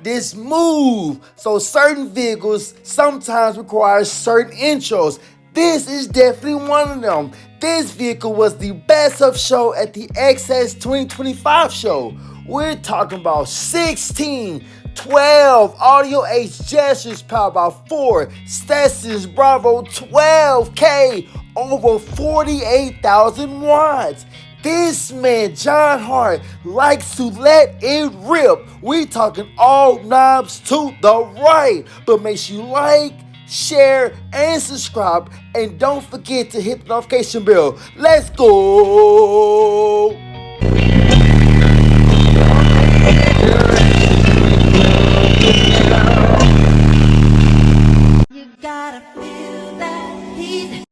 this move. So certain vehicles sometimes require certain intros. This is definitely one of them. This vehicle was the best of show at the XS 2025 show. We're talking about 16, 12 Audio H gestures powered by 4 Stetson's Bravo 12K, over 48,000 watts. This man, John Hart, likes to let it rip. We talking all knobs to the right. But make sure you like, share, and subscribe. And don't forget to hit the notification bell. Let's go. You gotta feel that heat.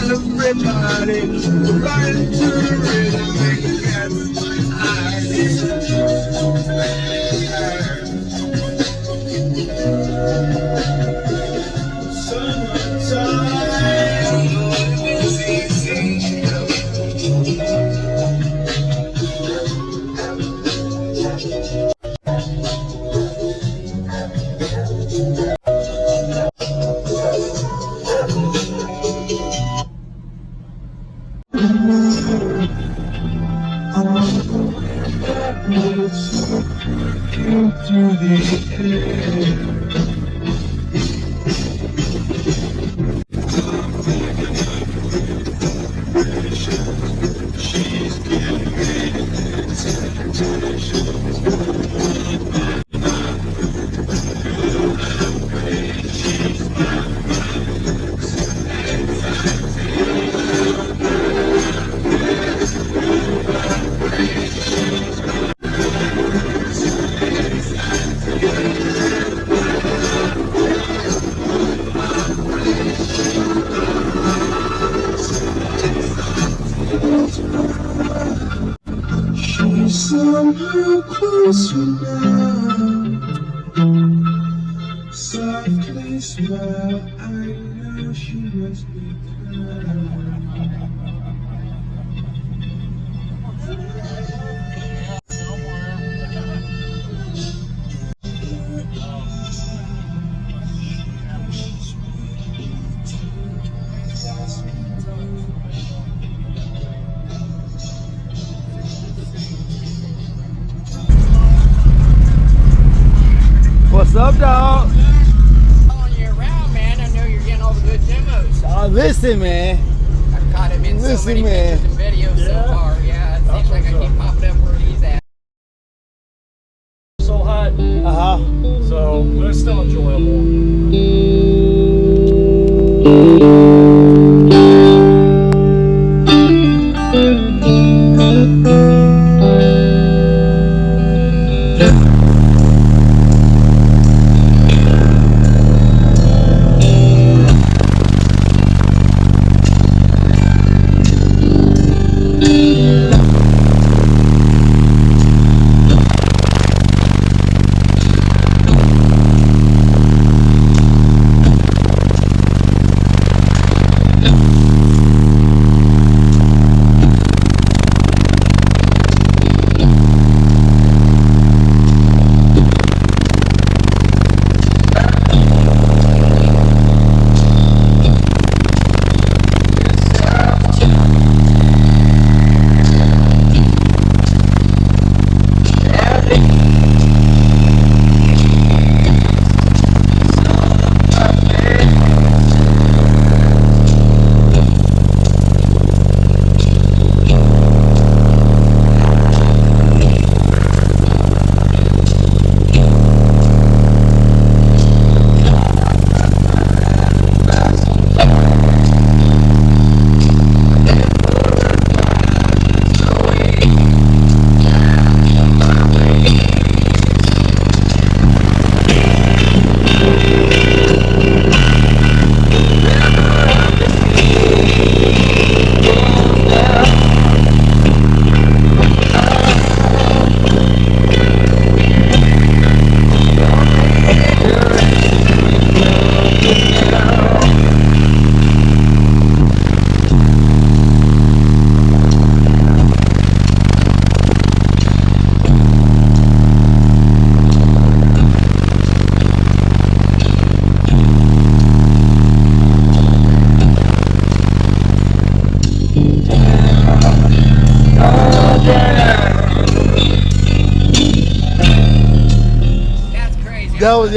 Everybody running to the rhythm, make somehow closer now. Softly smile, I know she must be kind. What's up, dog? Following you around, man. I know you're getting all the good demos. Oh, listen, man. I've caught him in so many pictures and videos so far. Yeah, it seems like I keep popping up where he's at. So hot. So, but it's still enjoyable. was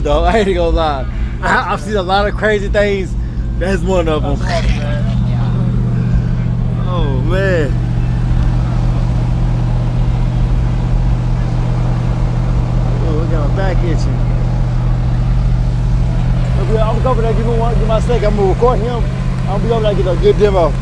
dope. I ain't gonna lie. I've seen a lot of crazy things. That's one of them. Oh man. Oh, we got my back itching. I'm gonna go over there, give my steak. I'm gonna record him. I'm gonna be over there and get a good demo.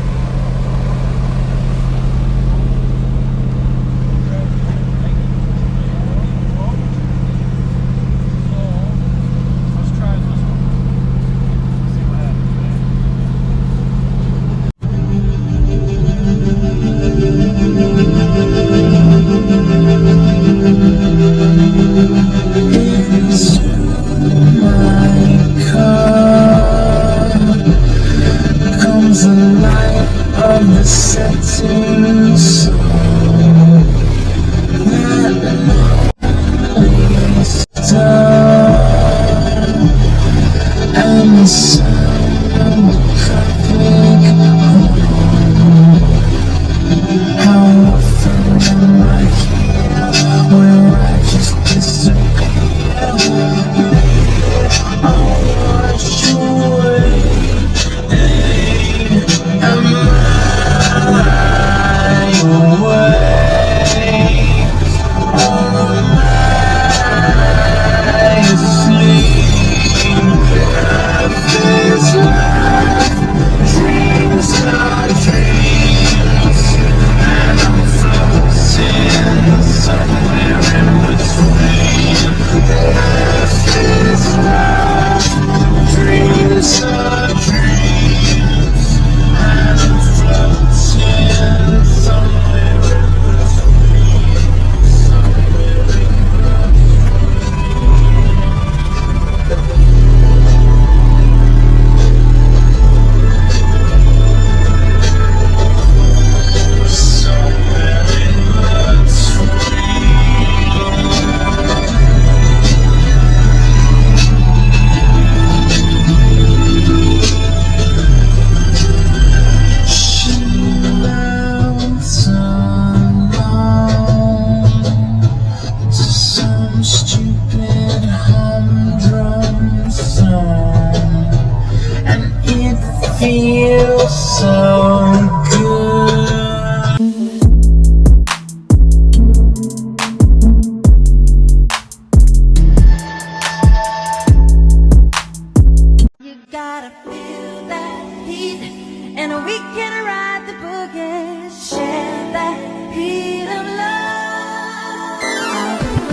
You gotta feel that heat, and we can